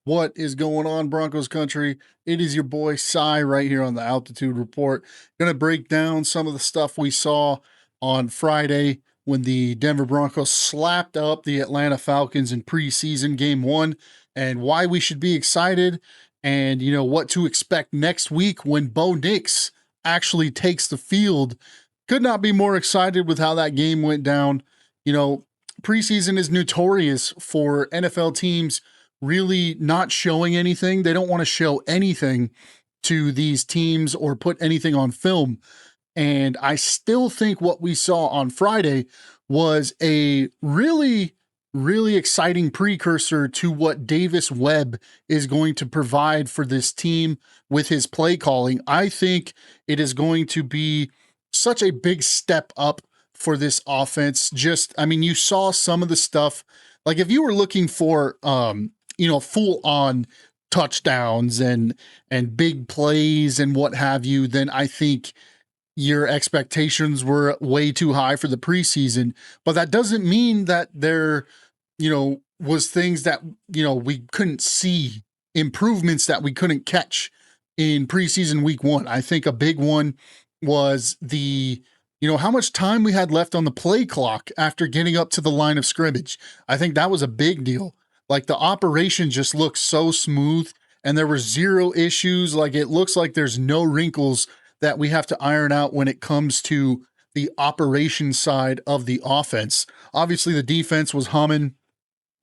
What is going on, Broncos Country? It is your boy Cy right here on the Altitude Report. Going to break down some of the stuff we saw on Friday when the Denver Broncos slapped up the Atlanta Falcons in preseason game one, and why we should be excited, and what to expect next week when Bo Nix actually takes the field. Could not be more excited with how that game went down. You know, Preseason is notorious for NFL teams really not showing anything. They don't want to show anything to these teams or put anything on film. And I still think what we saw on Friday was a really exciting precursor to what Davis Webb is going to provide for this team with his play calling. I think it is going to be such a big step up for this offense. You saw some of the stuff. Like if you were looking for full on touchdowns and big plays and what have you, then I think your expectations were way too high for the preseason. But that doesn't mean that there, was things that, we couldn't see, improvements that we couldn't catch in preseason week one. I think a big one was how much time we had left on the play clock after getting up to the line of scrimmage. I think that was a big deal. Like the operation just looks so smooth and there were zero issues. Like it looks like there's no wrinkles that we have to iron out when it comes to the operation side of the offense. Obviously, the defense was humming.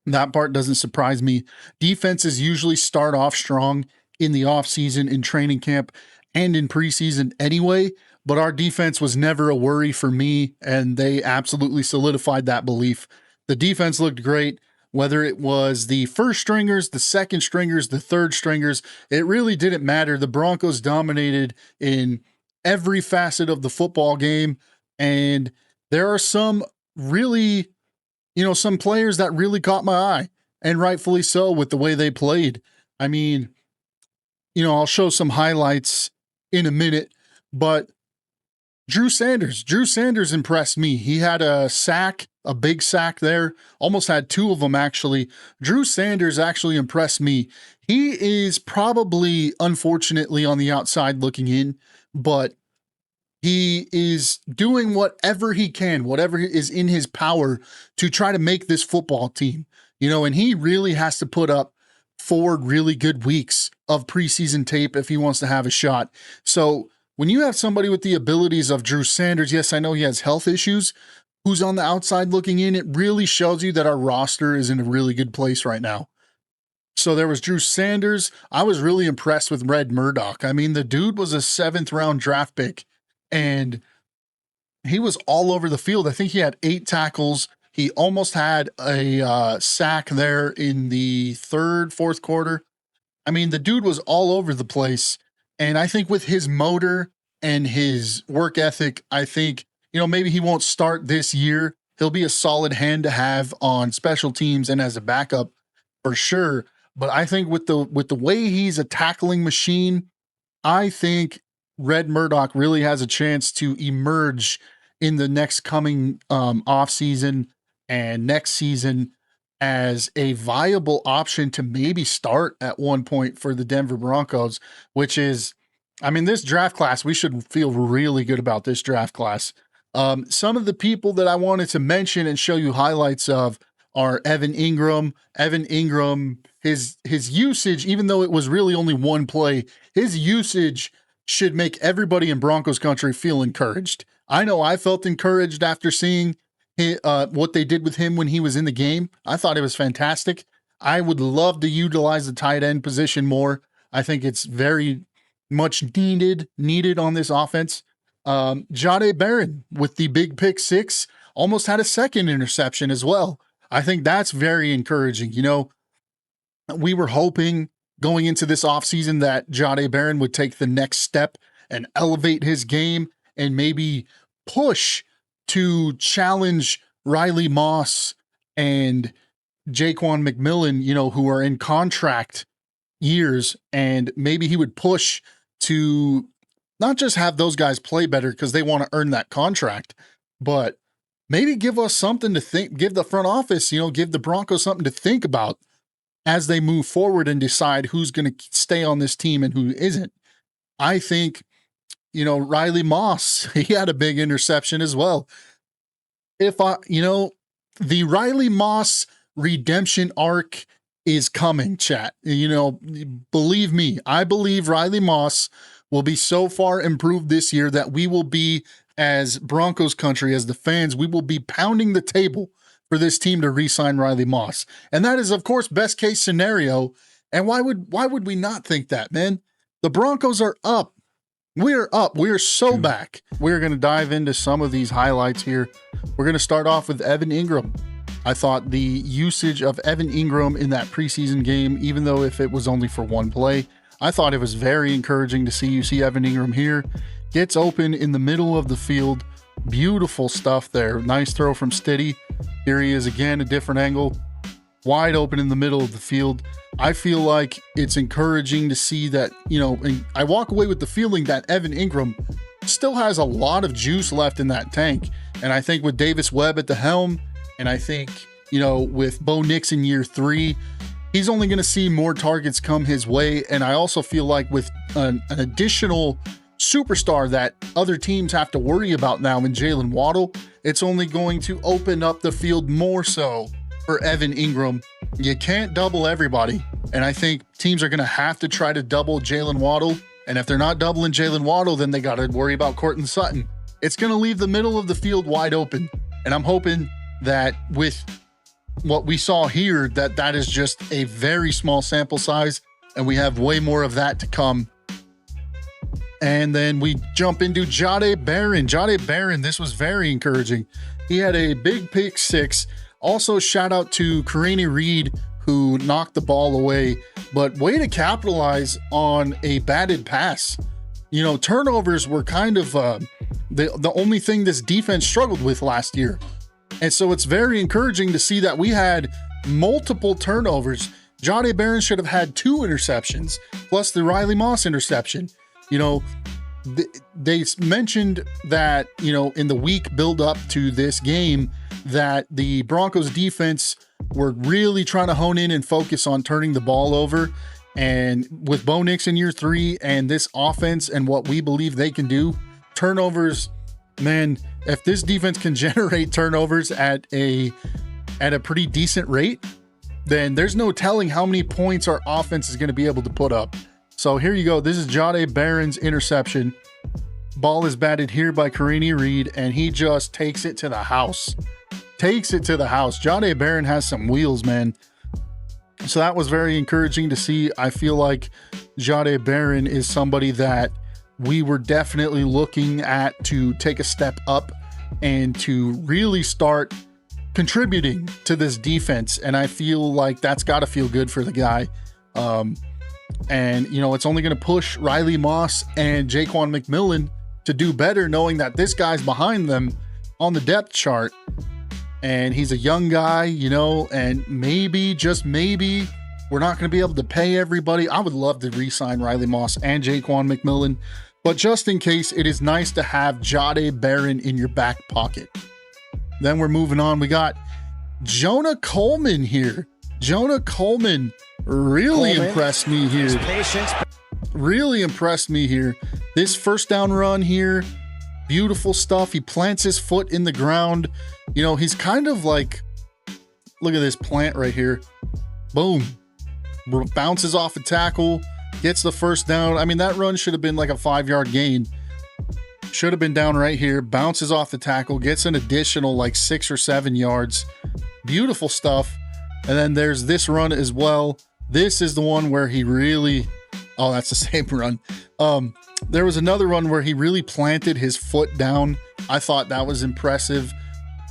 That part doesn't surprise me. Defenses usually start off strong in the offseason, in training camp, and in preseason anyway, but our defense was never a worry for me, and they absolutely solidified that belief. The defense looked great. Whether it was the first stringers, the second stringers, the third stringers, it really didn't matter. The Broncos dominated in every facet of the football game. And there are some really, some players that really caught my eye, and rightfully so with the way they played. I mean, I'll show some highlights in a minute, but Drew Sanders impressed me. He had a sack, a big sack there, almost had two of them actually. Drew Sanders actually impressed me. He is probably, unfortunately, on the outside looking in, but he is doing whatever he can, whatever is in his power to try to make this football team, and he really has to put up 4 really good weeks of preseason tape if he wants to have a shot. So when you have somebody with the abilities of Drew Sanders, yes, I know he has health issues, who's on the outside looking in, it really shows you that our roster is in a really good place right now. So there was Drew Sanders. I was really impressed with Red Murdoch. I mean, the dude was a 7th round draft pick, and he was all over the field. I think he had 8 tackles. He almost had a sack there in the fourth quarter. I mean, the dude was all over the place. And I think with his motor and his work ethic, I think, maybe he won't start this year. He'll be a solid hand to have on special teams and as a backup for sure. But I think with the way he's a tackling machine, I think Red Murdoch really has a chance to emerge in the next coming offseason and next season as a viable option to maybe start at one point for the Denver Broncos, which is, this draft class, we should feel really good about this draft class. Some of the people that I wanted to mention and show you highlights of are Evan Ingram. Evan Ingram, his usage, even though it was really only one play, his usage should make everybody in Broncos country feel encouraged. I know I felt encouraged after seeing what they did with him when he was in the game. I thought it was fantastic. I would love to utilize the tight end position more. I think it's very much needed on this offense. Jahdae Barron with the big pick 6 almost had a second interception as well. I think that's very encouraging. We were hoping going into this offseason that Jahdae Barron would take the next step and elevate his game and maybe push to challenge Riley Moss and Jaquan McMillan, who are in contract years, and maybe he would push to not just have those guys play better because they want to earn that contract, but maybe give us something to think, give the front office, give the Broncos something to think about as they move forward and decide who's going to stay on this team and who isn't. I think, Riley Moss, he had a big interception as well. The Riley Moss redemption arc is coming, chat. Believe me, I believe Riley Moss will be so far improved this year that we will be, as Broncos country, as the fans, we will be pounding the table for this team to re-sign Riley Moss. And that is, of course, best case scenario. And why would we not think that, man? The Broncos are up. We're up. We're so back. We're going to dive into some of these highlights here. We're going to start off with Evan Ingram. I thought the usage of Evan Ingram in that preseason game, even though if it was only for one play, I thought it was very encouraging to see. You see Evan Ingram here, gets open in the middle of the field. Beautiful stuff there. Nice throw from Stiddy. Here he is again, a different angle. Wide open in the middle of the field. I feel like it's encouraging to see that, and I walk away with the feeling that Evan Ingram still has a lot of juice left in that tank. And I think with Davis Webb at the helm, and I think, with Bo Nix in year 3, he's only going to see more targets come his way. And I also feel like with an additional superstar that other teams have to worry about now in Jalen Waddle, it's only going to open up the field more so for Evan Ingram. You can't double everybody. And I think teams are going to have to try to double Jalen Waddle. And if they're not doubling Jalen Waddle, then they got to worry about Courtland Sutton. It's going to leave the middle of the field wide open. And I'm hoping that with what we saw here, that is just a very small sample size, and we have way more of that to come. And then we jump into Jahdae Barron. Jahdae Barron, this was very encouraging. He had a big pick 6. Also, shout out to Karene Reed, who knocked the ball away, but way to capitalize on a batted pass. Turnovers were kind of the only thing this defense struggled with last year. And so it's very encouraging to see that we had multiple turnovers. Jahdae Barron should have had 2 interceptions, plus the Riley Moss interception. They mentioned that, in the week build up to this game, that the Broncos defense were really trying to hone in and focus on turning the ball over. And with Bo Nix in year 3 and this offense and what we believe they can do, turnovers, man, if this defense can generate turnovers at a pretty decent rate, then there's no telling how many points our offense is going to be able to put up. So here you go. This is Jahdae Barron's interception. Ball is batted here by Karene Reed, and he just takes it to the house. Jahdae Barron has some wheels, man. So that was very encouraging to see. I feel like Jahdae Barron is somebody that we were definitely looking at to take a step up and to really start contributing to this defense. And I feel like that's got to feel good for the guy. And, it's only going to push Riley Moss and Jaquan McMillan to do better, knowing that this guy's behind them on the depth chart. And he's a young guy, and maybe, just maybe, we're not going to be able to pay everybody. I would love to re-sign Riley Moss and Jaquan McMillan. But just in case, it is nice to have Jahdae Barron in your back pocket. Then we're moving on. We got Jonah Coleman here. Jonah Coleman really impressed me here. This first down run here, beautiful stuff. He plants his foot in the ground. He's kind of like, look at this plant right here. Boom. Bounces off a tackle. Gets the first down. I mean, that run should have been like a 5-yard gain. Should have been down right here. Bounces off the tackle. Gets an additional like 6 or 7 yards. Beautiful stuff. And then there's this run as well. This is the one where he really... Oh, that's the same run. There was another run where he really planted his foot down. I thought that was impressive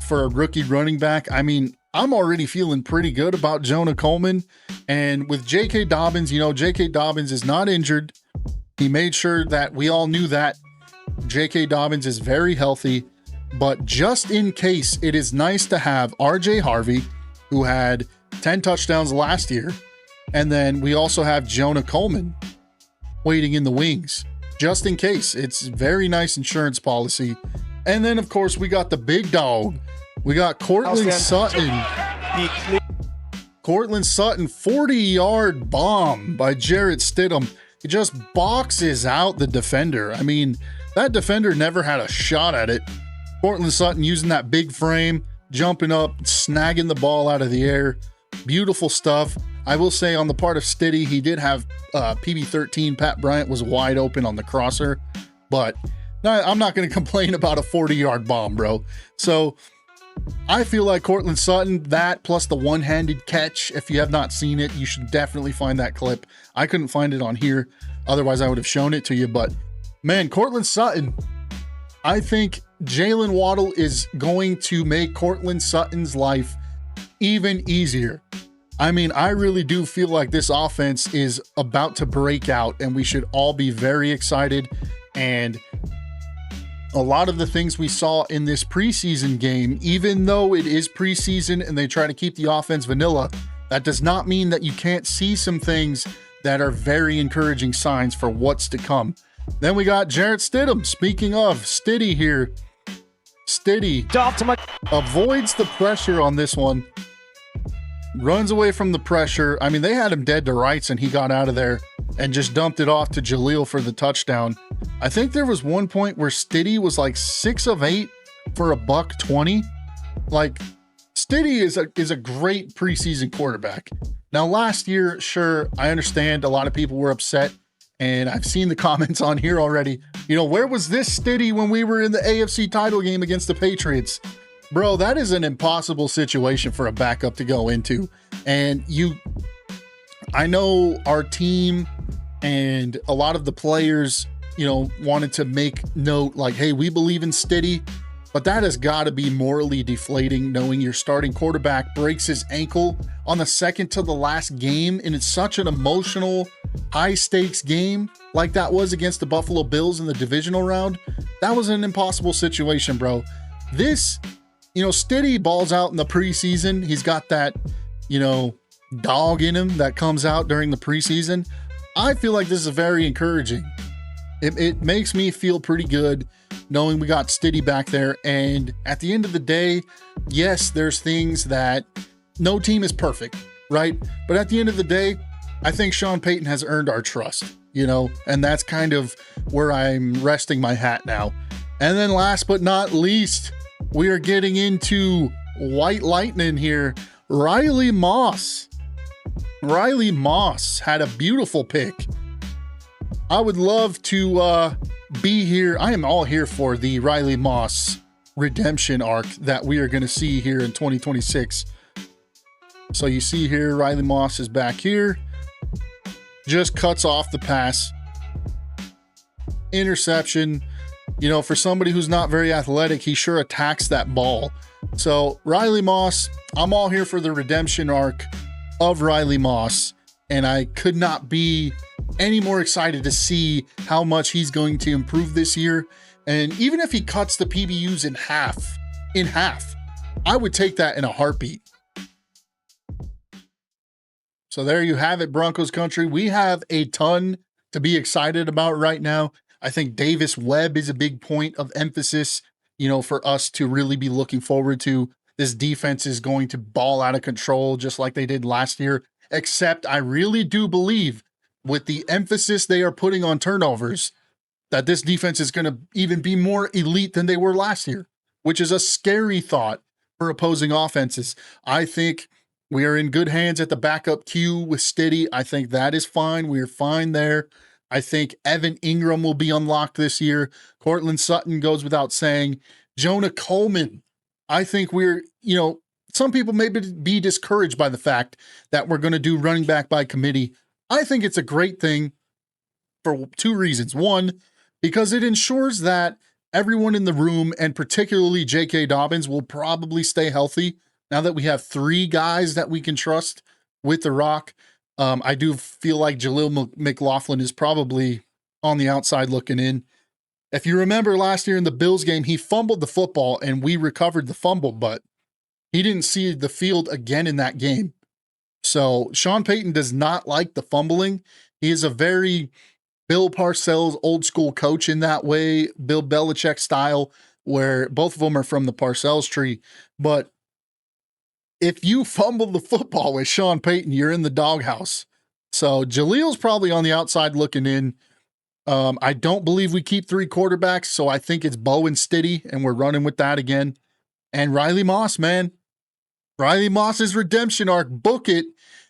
for a rookie running back. I mean, I'm already feeling pretty good about Jonah Coleman. And with J.K. Dobbins, J.K. Dobbins is not injured. He made sure that we all knew that J.K. Dobbins is very healthy. But just in case, it is nice to have R.J. Harvey, who had 10 touchdowns last year. And then we also have Jonah Coleman waiting in the wings, just in case. It's very nice insurance policy. And then, of course, we got the big dog. We got Courtland Sutton. Cortland Sutton, 40-yard bomb by Jarrett Stidham. He just boxes out the defender. I mean, that defender never had a shot at it. Cortland Sutton using that big frame, jumping up, snagging the ball out of the air. Beautiful stuff. I will say on the part of Stiddy, he did have PB13. Pat Bryant was wide open on the crosser, but I'm not going to complain about a 40-yard bomb, bro. So I feel like Cortland Sutton, that plus the one-handed catch, if you have not seen it, you should definitely find that clip. I couldn't find it on here. Otherwise, I would have shown it to you. But, man, Cortland Sutton, I think Jalen Waddle is going to make Cortland Sutton's life even easier. I mean, I really do feel like this offense is about to break out, and we should all be very excited. And a lot of the things we saw in this preseason game, even though it is preseason and they try to keep the offense vanilla, that does not mean that you can't see some things that are very encouraging signs for what's to come. Then we got Jarrett Stidham. Speaking of Stiddy here, Stiddy avoids the pressure on this one, runs away from the pressure. I mean, they had him dead to rights and he got out of there and just dumped it off to Jaleel for the touchdown. I think there was one point where Stiddy was like 6 of 8 for $120. Like, Stiddy is a great preseason quarterback. Now, last year, sure, I understand a lot of people were upset, and I've seen the comments on here already. You know, where was this Stiddy when we were in the AFC title game against the Patriots? Bro, that is an impossible situation for a backup to go into. And I know our team and a lot of the players, you know, wanted to make note like, hey, we believe in Stiddy, but that has got to be morally deflating knowing your starting quarterback breaks his ankle on the second to the last game. And it's such an emotional, high stakes game like that was against the Buffalo Bills in the divisional round. That was an impossible situation, bro. This, you know, Stiddy balls out in the preseason. He's got that, you know, dog in him that comes out during the preseason. I feel like this is very encouraging. It makes me feel pretty good knowing we got Stiddy back there. And at the end of the day, yes, there's things that no team is perfect, right? But at the end of the day, I think Sean Payton has earned our trust, you know, and that's kind of where I'm resting my hat now. And then last but not least, we are getting into White Lightning here. Riley Moss. Riley Moss had a beautiful pick. I would love to be here. I am all here for the Riley Moss redemption arc that we are going to see here in 2026. So you see here, Riley Moss is back here. Just cuts off the pass. Interception. You know, for somebody who's not very athletic, he sure attacks that ball. So Riley Moss, I'm all here for the redemption arc of Riley Moss. And I could not be any more excited to see how much he's going to improve this year. And even if he cuts the PBUs in half, I would take that in a heartbeat. So there you have it, Broncos country. We have a ton to be excited about right now. I think Davis Webb is a big point of emphasis, you know, for us to really be looking forward to. This defense is going to ball out of control just like they did last year. Except I really do believe with the emphasis they are putting on turnovers that this defense is going to even be more elite than they were last year, which is a scary thought for opposing offenses. I think we are in good hands at the backup queue with Stiddy. I think that is fine. We are fine there. I think Evan Ingram will be unlocked this year. Cortland Sutton goes without saying. Jonah Coleman, I think we're, you know, some people may be discouraged by the fact that we're going to do running back by committee. I think it's a great thing for two reasons. One, because it ensures that everyone in the room, and particularly J.K. Dobbins, will probably stay healthy now that we have 3 guys that we can trust with the rock. I do feel like Jaleel McLaughlin is probably on the outside looking in. If you remember last year in the Bills game, he fumbled the football and we recovered the fumble, but he didn't see the field again in that game. So Sean Payton does not like the fumbling. He is a very Bill Parcells old school coach in that way, Bill Belichick style, where both of them are from the Parcells tree. But if you fumbled the football with Sean Payton, you're in the doghouse. So Jaleel's probably on the outside looking in. I don't believe we keep 3 quarterbacks, so I think it's Bo and Stiddy, and we're running with that again. And Riley Moss, man. Riley Moss's redemption arc. Book it.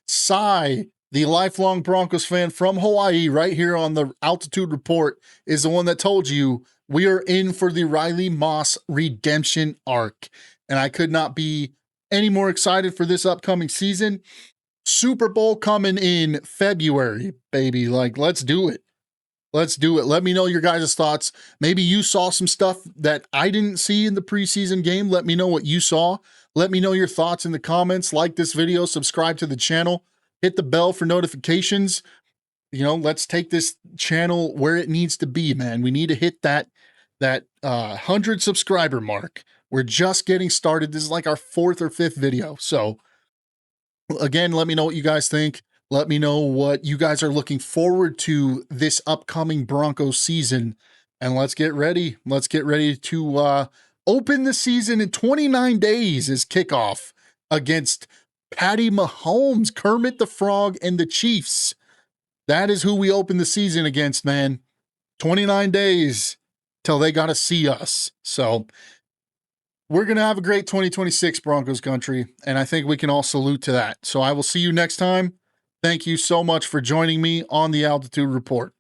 Cy, the lifelong Broncos fan from Hawaii, right here on the Altitude Report, is the one that told you we are in for the Riley Moss redemption arc. And I could not be any more excited for this upcoming season. Super Bowl coming in February, baby. Like, let's do it. Let's do it. Let me know your guys' thoughts. Maybe you saw some stuff that I didn't see in the preseason game. Let me know what you saw. Let me know your thoughts in the comments. Like this video, subscribe to the channel, hit the bell for notifications. You know, let's take this channel where it needs to be, man. We need to hit that 100 subscriber mark. We're just getting started. This is like our 4th or 5th video. So again, let me know what you guys think. Let me know what you guys are looking forward to this upcoming Broncos season. And let's get ready. Let's get ready to open the season in 29 days is kickoff against Patty Mahomes, Kermit the Frog, and the Chiefs. That is who we open the season against, man. 29 days till they got to see us. So we're going to have a great 2026 Broncos country, and I think we can all salute to that. So I will see you next time. Thank you so much for joining me on the Altitude Report.